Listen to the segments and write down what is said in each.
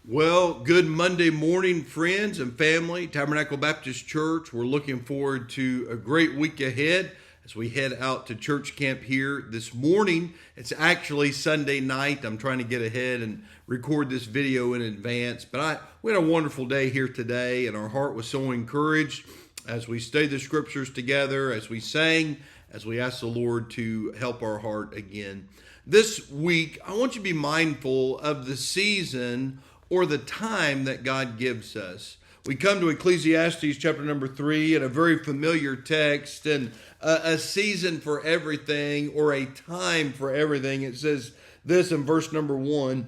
Well, good Monday morning, friends and family. Tabernacle Baptist Church. We're looking forward to a great week ahead as we head out to church camp here this morning. It's actually Sunday night. I'm trying to get ahead and record this video in advance, but we had a wonderful day here today, and our heart was so encouraged as we studied the scriptures together, as we sang, as we asked the Lord to help our heart again. This week, I want you to be mindful of the season or the time that God gives us. We come to Ecclesiastes chapter number 3 and a very familiar text, and a season for everything or a time for everything. It says this in verse number 1,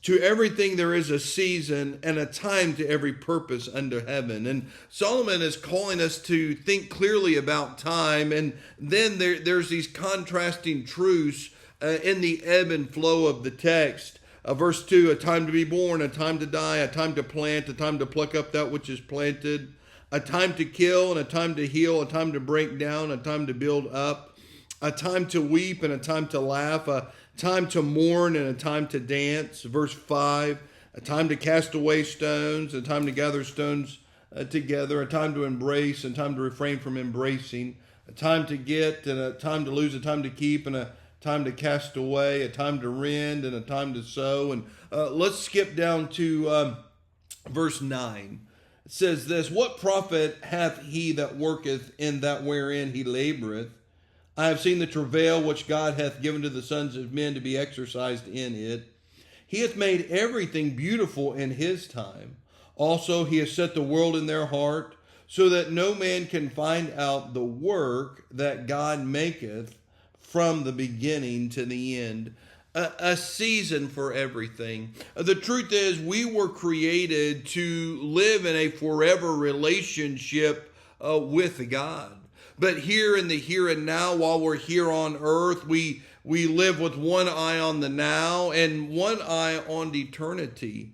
"To everything there is a season and a time to every purpose under heaven." And Solomon is calling us to think clearly about time, and then there's these contrasting truths in the ebb and flow of the text. Verse 2, "A time to be born, a time to die, a time to plant, a time to pluck up that which is planted, a time to kill and a time to heal, a time to break down, a time to build up, a time to weep and a time to laugh, a time to mourn and a time to dance." Verse 5, "A time to cast away stones, a time to gather stones together, a time to embrace and a time to refrain from embracing, a time to get and a time to lose, a time to keep and a time to cast away, a time to rend and a time to sow." And let's skip down to verse 9. It says this, "What profit hath he that worketh in that wherein he laboreth? I have seen the travail which God hath given to the sons of men to be exercised in it. He hath made everything beautiful in his time. Also he has set the world in their heart, so that no man can find out the work that God maketh from the beginning to the end." A season for everything. The truth is, we were created to live in a forever relationship with God. But here in the here and now, while we're here on earth, we live with one eye on the now and one eye on eternity.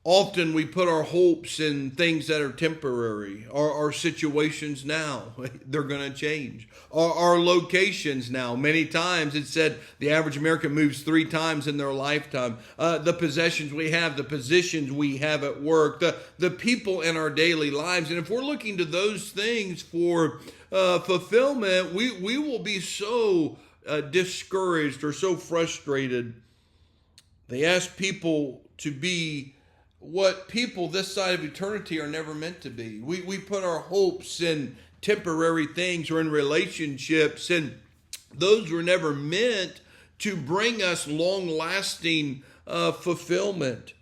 Often we put our hopes in things that are temporary. Our situations now, they're going to change. Our locations now, many times it's said the average American moves 3 times in their lifetime. The possessions we have, the positions we have at work, the people in our daily lives. And if we're looking to those things for fulfillment, we will be so discouraged or so frustrated. They ask people to be what people this side of eternity are never meant to be. We put our hopes in temporary things or in relationships, and those were never meant to bring us long-lasting fulfillment.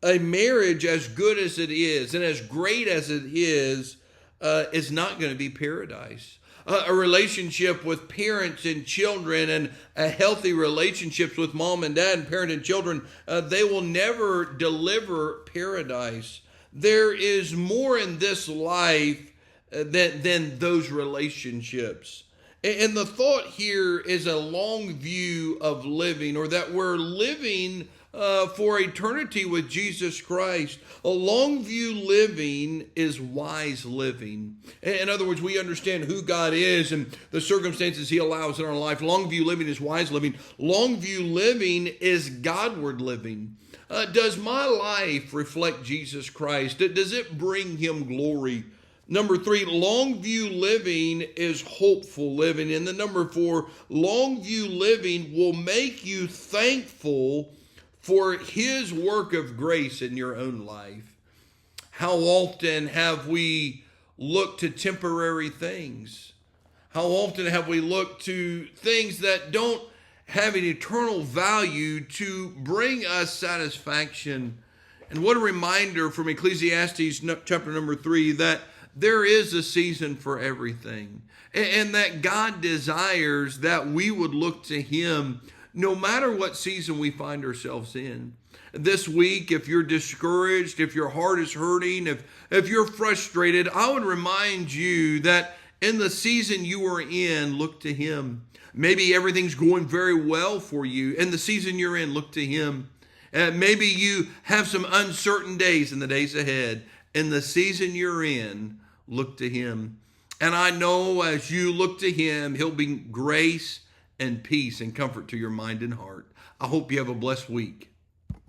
A marriage, as good as it is and as great as it is not going to be paradise. A relationship with parents and children and a healthy relationships with mom and dad and parent and children, they will never deliver paradise. There is more in this life than those relationships. And the thought here is a long view of living, or that we're living for eternity with Jesus Christ. A long view living is wise living. In other words, we understand who God is and the circumstances he allows in our life. Long view living is wise living. Long view living is Godward living. Does my life reflect Jesus Christ? Does it bring him glory? Number 3, long view living is hopeful living. And the number 4, long view living will make you thankful for his work of grace in your own life. How often have we looked to temporary things? How often have we looked to things that don't have an eternal value to bring us satisfaction? And what a reminder from Ecclesiastes chapter number 3 that there is a season for everything, and that God desires that we would look to him no matter what season we find ourselves in. This week, if you're discouraged, if your heart is hurting, if you're frustrated, I would remind you that in the season you are in, look to him. Maybe everything's going very well for you. In the season you're in, look to him. Maybe you have some uncertain days in the days ahead. In the season you're in, look to him. And I know as you look to him, he'll bring grace and peace and comfort to your mind and heart. I hope you have a blessed week.